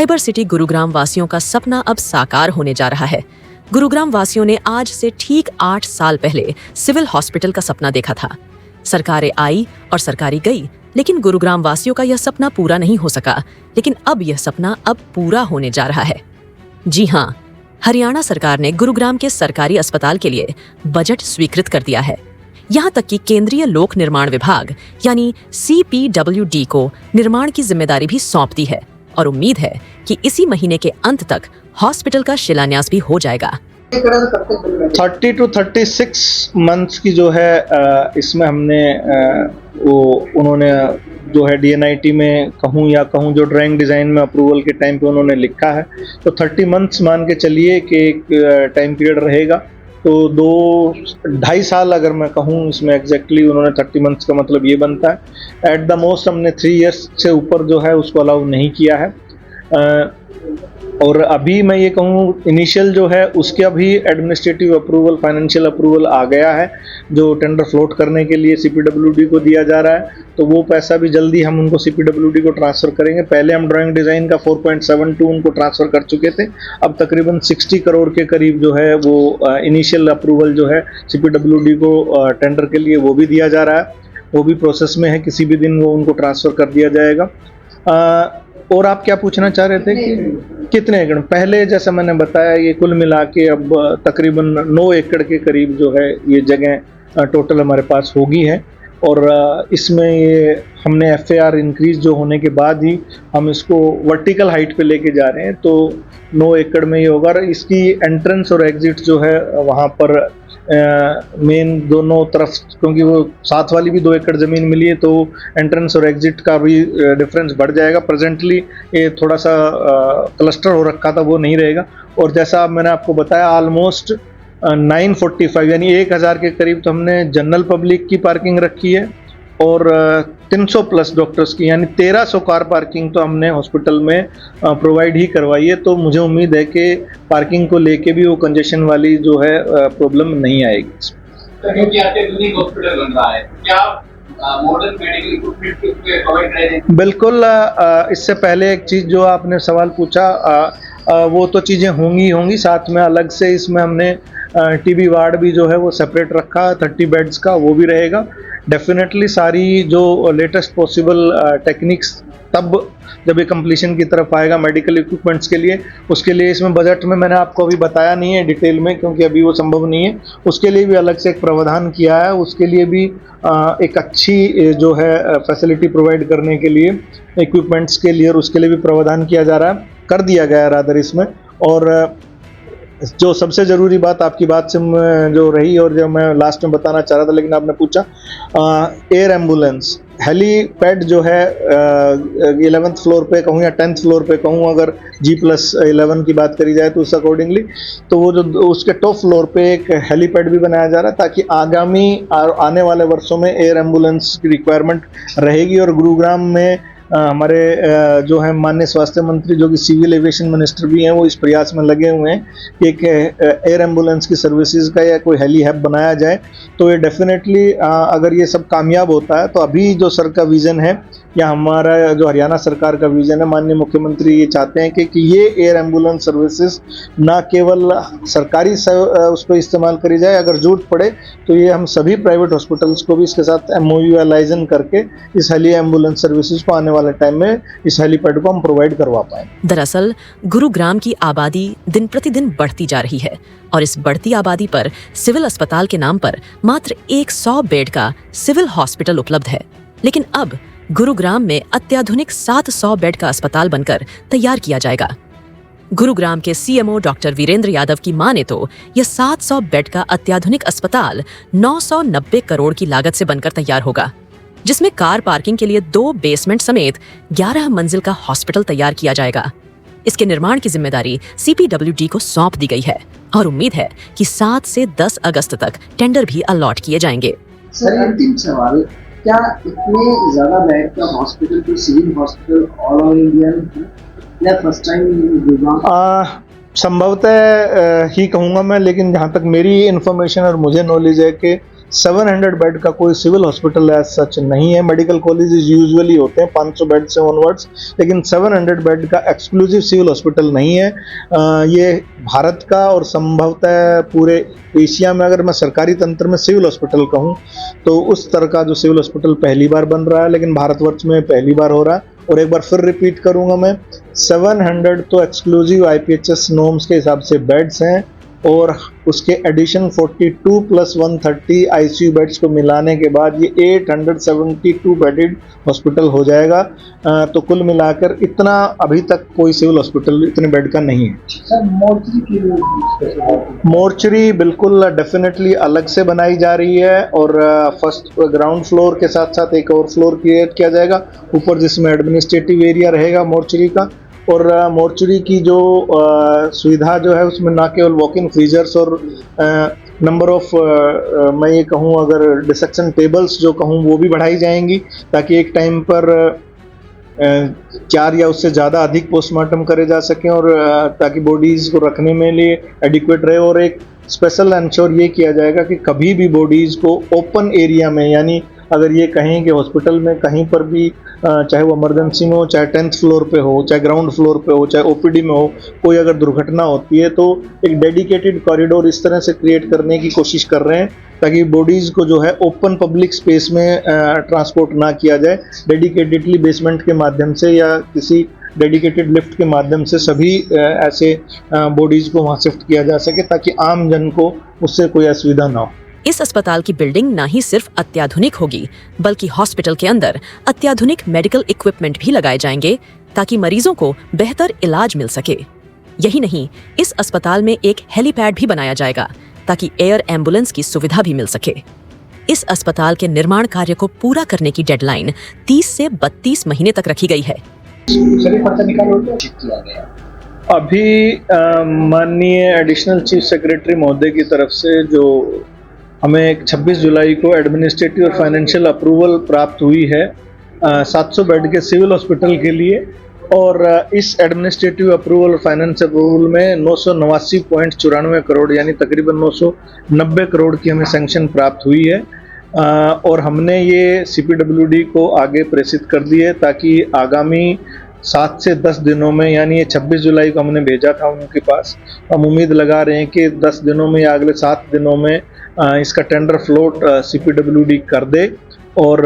Cyber city Gurugram वासियों का सपना अब साकार होने जा रहा है। गुरुग्राम वासियों ने आज से ठीक 8 साल पहले सिविल हॉस्पिटल का सपना देखा था। सरकारें आई और सरकारें गई, लेकिन गुरुग्राम वासियों का यह सपना पूरा नहीं हो सका। लेकिन अब यह सपना अब पूरा होने जा रहा है। जी हाँ, हरियाणा सरकार ने गुरुग्राम के सरकारी अस्पताल के लिए बजट स्वीकृत कर दिया है। यहाँ तक कि केंद्रीय लोक निर्माण विभाग यानी CPWD को निर्माण की जिम्मेदारी भी सौंप दी है और उम्मीद है कि इसी महीने के अंत तक हॉस्पिटल का शिलान्यास भी हो जाएगा। 30 to 36 मंथ्स की जो है इसमें हमने उन्होंने जो है DNIT में कहूँ जो ड्राइंग डिज़ाइन में अप्रूवल के टाइम पे उन्होंने लिखा है, तो 30 मंथ्स मान के चलिए कि एक टाइम पीरियड रहेगा। तो 2-2.5 साल अगर मैं कहूँ इसमें एग्जैक्टली उन्होंने 30 मंथ्स का मतलब ये बनता है। एट द मोस्ट हमने 3 इयर्स से ऊपर जो है उसको अलाउ नहीं किया है। और अभी मैं ये कहूँ इनिशियल जो है उसके अभी एडमिनिस्ट्रेटिव अप्रूवल, फाइनेंशियल अप्रूवल आ गया है जो टेंडर फ्लोट करने के लिए CPWD को दिया जा रहा है। तो वो पैसा भी जल्दी हम उनको CPWD को ट्रांसफ़र करेंगे। पहले हम ड्राइंग डिज़ाइन का 4.72 उनको ट्रांसफ़र कर चुके थे। अब तकरीबन 60 करोड़ के करीब जो है वो इनिशियल अप्रूवल जो है CPWD को टेंडर के लिए वो भी दिया जा रहा है। वो भी प्रोसेस में है, किसी भी दिन वो उनको ट्रांसफ़र कर दिया जाएगा। और आप क्या पूछना चाह रहे थे कि कितने एकड़? पहले जैसा मैंने बताया ये कुल मिला के अब तकरीबन 9 एकड़ के करीब जो है ये जगह टोटल हमारे पास होगी है। और इसमें ये हमने FAR इंक्रीज जो होने के बाद ही हम इसको वर्टिकल हाइट पे लेके जा रहे हैं। तो 9 एकड़ में ये होगा। और इसकी एंट्रेंस और एग्जिट जो है वहाँ पर मेन दोनों तरफ, क्योंकि वो साथ वाली भी 2 एकड़ ज़मीन मिली है, तो एंट्रेंस और एग्जिट का भी डिफरेंस बढ़ जाएगा। प्रेजेंटली ये थोड़ा सा क्लस्टर हो रखा था, वो नहीं रहेगा। और जैसा मैंने आपको बताया ऑलमोस्ट 945 यानी 1000 के करीब तो हमने जनरल पब्लिक की पार्किंग रखी है और 300 प्लस डॉक्टर्स की यानी 1300 कार पार्किंग तो हमने हॉस्पिटल में प्रोवाइड ही करवाई है। तो मुझे उम्मीद है कि पार्किंग को लेके भी वो कंजेशन वाली जो है प्रॉब्लम नहीं आएगी। क्योंकि अत्याधुनिक हॉस्पिटल बन रहा है, क्या मॉडर्न मेडिकल इक्विपमेंट प्रोवाइड करेंगे? बिल्कुल। इससे पहले एक चीज़ जो आपने सवाल पूछा वो तो चीज़ें होंगी। साथ में अलग से इसमें हमने TB वार्ड भी जो है वो सेपरेट रखा, 30 बेड्स का, वो भी रहेगा। डेफिनेटली सारी जो लेटेस्ट पॉसिबल टेक्निक्स तब जब ये कंप्लीशन की तरफ आएगा मेडिकल इक्विपमेंट्स के लिए, उसके लिए इसमें बजट में मैंने आपको अभी बताया नहीं है डिटेल में, क्योंकि अभी वो संभव नहीं है। उसके लिए भी अलग से एक प्रावधान किया है। उसके लिए भी एक अच्छी जो है फैसिलिटी प्रोवाइड करने के लिए इक्विपमेंट्स के लिए, और उसके लिए भी प्रावधान किया जा रहा है, कर दिया गया है रादर इसमें। और जो सबसे ज़रूरी बात आपकी बात से जो रही और जो मैं लास्ट में बताना चाह रहा था लेकिन आपने पूछा, एयर एम्बुलेंस हेलीपैड जो है 11th फ्लोर पे कहूँ या 10th फ्लोर पे कहूँ, अगर G+11 की बात करी जाए तो उस अकॉर्डिंगली, तो वो जो उसके टॉप फ्लोर पे एक हेलीपैड भी बनाया जा रहा है ताकि आगामी आने वाले वर्षों में एयर एम्बुलेंस की रिक्वायरमेंट रहेगी। और गुरुग्राम में हमारे जो है माननीय स्वास्थ्य मंत्री जो कि सिविल एविएशन मिनिस्टर भी हैं, वो इस प्रयास में लगे हुए हैं कि एक एयर एम्बुलेंस की सर्विसेज का या कोई हेली हब बनाया जाए। तो ये डेफिनेटली अगर ये सब कामयाब होता है तो अभी जो सर का विज़न है या हमारा जो हरियाणा सरकार का विज़न है, माननीय मुख्यमंत्री ये चाहते हैं कि ये एयर एम्बुलेंस सर्विसेज ना केवल सरकारी उस पर इस्तेमाल करी जाए, अगर जरूरत पड़े तो ये हम सभी प्राइवेट हॉस्पिटल्स को भी इसके साथ MOU या लाइजन करके इस हेली एम्बुलेंस सर्विसेज को आने वाले टाइम में इस हेलीपैड को हम प्रोवाइड करवा पाएं। दरअसल गुरुग्राम की आबादी दिन प्रतिदिन बढ़ती जा रही है और इस बढ़ती आबादी पर सिविल अस्पताल के नाम पर मात्र 100 बेड का सिविल हॉस्पिटल उपलब्ध है। लेकिन अब गुरुग्राम में अत्याधुनिक 700 बेड का अस्पताल बनकर तैयार किया जाएगा। गुरुग्राम के CMO डॉक्टर वीरेंद्र यादव की माने तो यह 700 बेड का अत्याधुनिक अस्पताल 990 करोड़ की लागत से बनकर तैयार होगा, जिसमें कार पार्किंग के लिए 2 बेसमेंट समेत 11 मंजिल का हॉस्पिटल तैयार किया जाएगा। इसके निर्माण की जिम्मेदारी CPWD को सौंप दी गई है और उम्मीद है कि 7 से 10 अगस्त तक टेंडर भी अलॉट किए जाएंगे। सर, अंतिम सवाल, क्या इतने ज्यादा बेड का हॉस्पिटल तो civil hospital all over India में या फर्स्ट टाइम? संभवतः ही कहूँगा मैं, लेकिन जहाँ तक मेरी इन्फॉर्मेशन और मुझे नॉलेज है कि 700 बेड का कोई सिविल हॉस्पिटल एज सच नहीं है। मेडिकल कॉलेजेस यूजुअली होते हैं 500 बेड से ऑनवर्ड्स, लेकिन 700 बेड का एक्सक्लूसिव सिविल हॉस्पिटल नहीं है। ये भारत का और संभवतः पूरे एशिया में, अगर मैं सरकारी तंत्र में सिविल हॉस्पिटल कहूँ तो उस तरह का जो सिविल हॉस्पिटल पहली बार बन रहा है, लेकिन भारतवर्ष में पहली बार हो रहा है। और एक बार फिर रिपीट करूँगा मैं, 700 तो एक्सक्लूसिव IPHS नॉर्म्स के हिसाब से बेड्स हैं, और उसके एडिशन 42 + 130 ICU बेड्स को मिलाने के बाद ये 872 बेडेड हॉस्पिटल हो जाएगा। तो कुल मिलाकर इतना अभी तक कोई सिविल हॉस्पिटल इतने बेड का नहीं है। सर मोर्चरी की भी मोर्चरी बिल्कुल डेफिनेटली अलग से बनाई जा रही है, और फर्स्ट ग्राउंड फ्लोर के साथ साथ एक और फ्लोर क्रिएट किया जाएगा ऊपर, जिसमें एडमिनिस्ट्रेटिव एरिया रहेगा मोर्चरी का। और मोर्चरी की जो सुविधा जो है उसमें ना केवल वॉक इन फ्रीजर्स और नंबर ऑफ मैं ये कहूँ अगर डिसेक्शन टेबल्स जो कहूँ वो भी बढ़ाई जाएंगी, ताकि एक टाइम पर 4 या उससे ज़्यादा अधिक पोस्टमार्टम करे जा सकें, और ताकि बॉडीज़ को रखने में लिए एडिक्वेट रहे। और एक स्पेशल इंश्योर ये किया जाएगा कि कभी भी बॉडीज़ को ओपन एरिया में, यानी अगर ये कहें कि हॉस्पिटल में कहीं पर भी चाहे वो इमरजेंसी में हो, चाहे 10th फ्लोर पे हो, चाहे ग्राउंड फ्लोर पे हो, चाहे OPD में हो, कोई अगर दुर्घटना होती है तो एक डेडिकेटेड कॉरिडोर इस तरह से क्रिएट करने की कोशिश कर रहे हैं ताकि बॉडीज़ को जो है ओपन पब्लिक स्पेस में ट्रांसपोर्ट ना किया जाए, डेडिकेटेडली बेसमेंट के माध्यम से या किसी डेडिकेटेड लिफ्ट के माध्यम से सभी ऐसे बॉडीज़ को वहाँ शिफ्ट किया जा सके, ताकि आम जन को उससे कोई असुविधा ना हो। इस अस्पताल की बिल्डिंग ना ही सिर्फ अत्याधुनिक होगी, बल्कि हॉस्पिटल के अंदर अत्याधुनिक मेडिकल इक्विपमेंट भी लगाए जाएंगे ताकि मरीजों को बेहतर इलाज मिल सके। यही नहीं, इस अस्पताल में एक हेलीपैड भी बनाया जाएगा ताकि एयर एम्बुलेंस की सुविधा भी मिल सके। इस अस्पताल के निर्माण कार्य को पूरा करने की डेडलाइन 30 से 32 महीने तक रखी गई है। सभी खर्चा निकाल किया गया। अभी माननीय एडिशनल चीफ सेक्रेटरी महोदय की तरफ से जो हमें 26 जुलाई को एडमिनिस्ट्रेटिव और फाइनेंशियल अप्रूवल प्राप्त हुई है 700 बेड के सिविल हॉस्पिटल के लिए, और इस एडमिनिस्ट्रेटिव अप्रूवल और फाइनेंस अप्रूवल में 989.94 करोड़ यानी तकरीबन 990 करोड़ की हमें सैंक्शन प्राप्त हुई है। और हमने ये CPWD को आगे प्रेषित कर दी है ताकि आगामी 7 से 10 दिनों में, यानी ये 26 जुलाई को हमने भेजा था उनके पास, हम उम्मीद लगा रहे हैं कि 10 दिनों में या अगले 7 दिनों में इसका टेंडर फ्लोट CPWD कर दे। और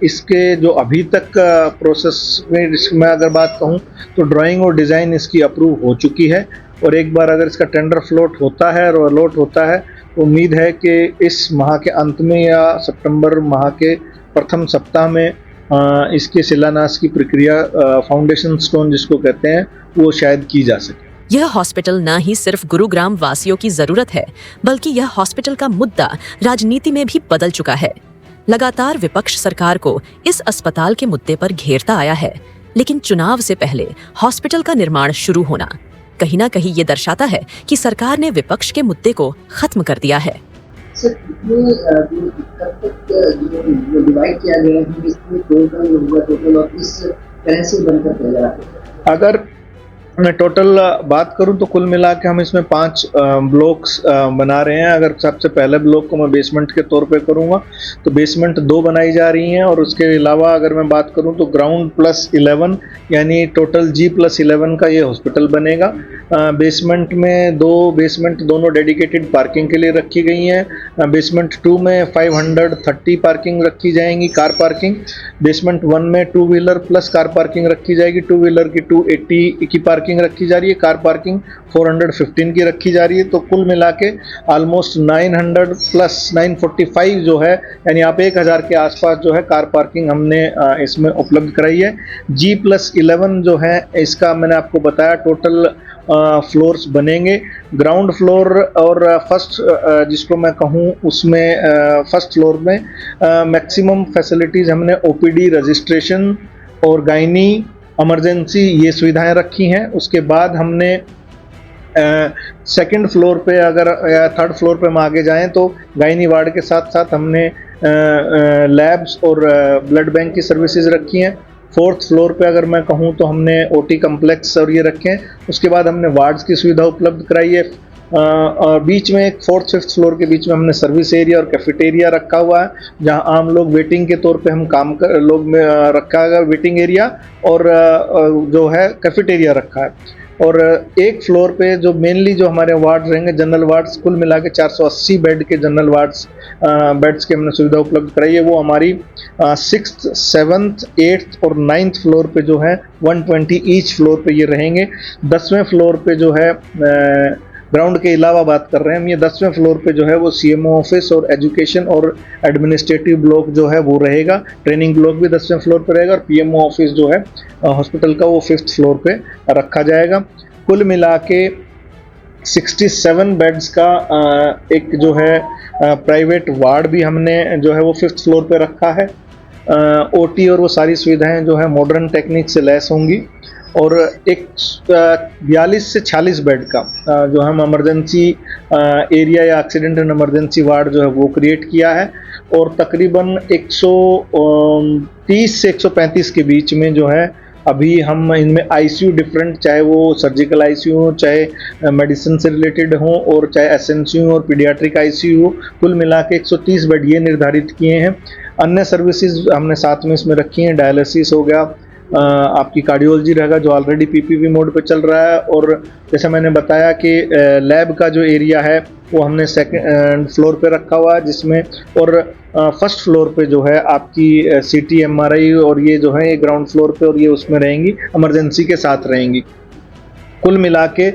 इसके जो अभी तक प्रोसेस में मैं अगर बात कहूँ तो ड्राइंग और डिज़ाइन इसकी अप्रूव हो चुकी है, और एक बार अगर इसका टेंडर फ्लोट होता है और अलॉट होता है तो उम्मीद है कि इस माह के अंत में या सितंबर माह के प्रथम सप्ताह में इसके शिलान्यास की प्रक्रिया, फाउंडेशन स्टोन जिसको कहते हैं, वो शायद की जा सके। यह हॉस्पिटल न ही सिर्फ गुरुग्राम वासियों की जरूरत है, बल्कि यह हॉस्पिटल का मुद्दा राजनीति में भी बदल चुका है। लगातार विपक्ष सरकार को इस अस्पताल के मुद्दे पर घेरता आया है, लेकिन चुनाव से पहले हॉस्पिटल का निर्माण शुरू होना कहीं ना कहीं ये दर्शाता है कि सरकार ने विपक्ष के मुद्दे को खत्म कर दिया है। सर जो डिवाइड किया गया है इसमें टोटल और किस तरह से बनकर तैयार है? अगर मैं टोटल बात करूं तो कुल मिला के हम इसमें 5 ब्लॉक्स बना रहे हैं। अगर सबसे पहले ब्लॉक को मैं बेसमेंट के तौर पे करूंगा तो बेसमेंट 2 बनाई जा रही हैं, और उसके अलावा अगर मैं बात करूं तो ग्राउंड +11 यानी टोटल G+11 का ये हॉस्पिटल बनेगा। बेसमेंट में 2 बेसमेंट दोनों डेडिकेटेड पार्किंग के लिए रखी गई हैं। बेसमेंट 2 में 530 पार्किंग रखी जाएंगी, कार पार्किंग। बेसमेंट 1 में 2 व्हीलर प्लस कार पार्किंग रखी जाएगी, 2 व्हीलर की 280 की पार्किंग रखी जा रही है, कार पार्किंग 415 की रखी जा रही है। तो कुल मिला के ऑलमोस्ट 900 + 945 जो है, यानी आप 1000 के आसपास जो है कार पार्किंग हमने इसमें उपलब्ध कराई है। G+11 जो है इसका मैंने आपको बताया टोटल फ्लोर्स बनेंगे। ग्राउंड फ्लोर और फर्स्ट जिसको मैं कहूँ उसमें फर्स्ट फ्लोर में मैक्सिमम फैसिलिटीज़ हमने OPD, रजिस्ट्रेशन और गायनी, इमरजेंसी ये सुविधाएं रखी हैं। उसके बाद हमने सेकंड फ्लोर पे अगर या थर्ड फ्लोर पे हम आगे जाएं तो गायनी वार्ड के साथ साथ हमने लैब्स और ब्लड बैंक की सर्विसेज रखी हैं। 4th फ्लोर पे अगर मैं कहूँ तो हमने OT कम्प्लेक्स और ये रखे हैं। उसके बाद हमने वार्ड्स की सुविधा उपलब्ध कराई है। और बीच में एक 4th 5th फ्लोर के बीच में हमने सर्विस एरिया और कैफेटेरिया रखा हुआ है, जहां आम लोग वेटिंग के तौर पे हम काम कर लोग में रखा है वेटिंग एरिया, और जो है कैफेटेरिया रखा है। और एक फ्लोर पे जो मेनली जो हमारे वार्ड रहेंगे जनरल वार्ड्स, कुल मिला के 480 बेड के जनरल वार्ड्स बेड्स की हमने सुविधा उपलब्ध कराई है। वो हमारी 6th 7th 8th और 9th फ्लोर पे जो है 120 ईच फ्लोर पे ये रहेंगे। 10वें फ्लोर पे जो है ग्राउंड के अलावा बात कर रहे हैं हम, ये 10वें फ्लोर पे जो है वो सीएमओ ऑफिस और एजुकेशन और एडमिनिस्ट्रेटिव ब्लॉक जो है वो रहेगा। ट्रेनिंग ब्लॉक भी 10वें फ्लोर पे रहेगा और पीएमओ ऑफिस जो है हॉस्पिटल का वो 5th फ्लोर पे रखा जाएगा। कुल मिला के 67 बेड्स का एक जो है प्राइवेट वार्ड भी हमने जो है वो 5th फ्लोर पे रखा है। ओटी और वो सारी सुविधाएं जो है मॉडर्न टेक्निक से लैस होंगी। और एक 42 से 46 बेड का जो हम इमरजेंसी एरिया या एक्सीडेंट एंड इमरजेंसी वार्ड जो है वो क्रिएट किया है। और तकरीबन 130 से 135 के बीच में जो है अभी हम इनमें आईसीयू डिफरेंट, चाहे वो सर्जिकल आईसीयू हो, चाहे मेडिसिन से रिलेटेड हो, और चाहे एसएनसीयू और पीडियाट्रिक आईसीयू हो, कुल मिला के 130 बेड ये निर्धारित किए हैं। अन्य सर्विसेज हमने साथ में इसमें रखी हैं। डायलिसिस हो गया, आपकी कार्डियोलॉजी रहेगा जो ऑलरेडी पीपीपी मोड पे चल रहा है, और जैसे मैंने बताया कि लैब का जो एरिया है वो हमने 2nd फ्लोर पे रखा हुआ है, जिसमें और 1st फ्लोर पे जो है आपकी सीटी एमआरआई और ये जो है ये ग्राउंड फ्लोर पे और ये उसमें रहेंगी, इमरजेंसी के साथ रहेंगी। कुल मिला के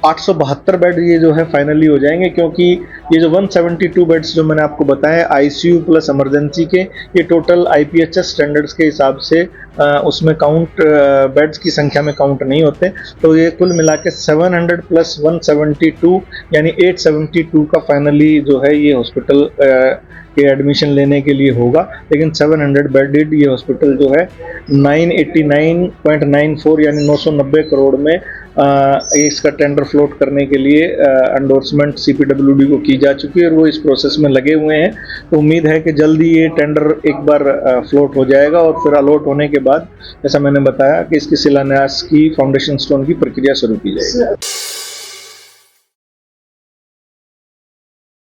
872 बेड ये जो है फाइनली हो जाएंगे, क्योंकि ये जो 172 बेड्स जो मैंने आपको बताया आईसीयू प्लस इमरजेंसी के, ये टोटल आईपीएचएस स्टैंडर्ड्स के हिसाब से उसमें काउंट बेड्स की संख्या में काउंट नहीं होते। तो ये कुल मिला के 700 प्लस 172 यानी 872 का फाइनली जो है ये हॉस्पिटल के एडमिशन लेने के लिए होगा। लेकिन 700 बेडेड ये हॉस्पिटल जो है 989.94 यानी 990 करोड़ में इसका टेंडर फ्लोट करने के लिए एंडोर्समेंट सीपीडब्ल्यूडी को की जा चुकी है और वो इस प्रोसेस में लगे हुए हैं। तो उम्मीद है कि जल्दी ये टेंडर एक बार फ्लोट हो जाएगा और फिर अलॉट होने के बाद जैसा मैंने बताया कि इसकी शिलान्यास की फाउंडेशन स्टोन की प्रक्रिया शुरू की जाएगी।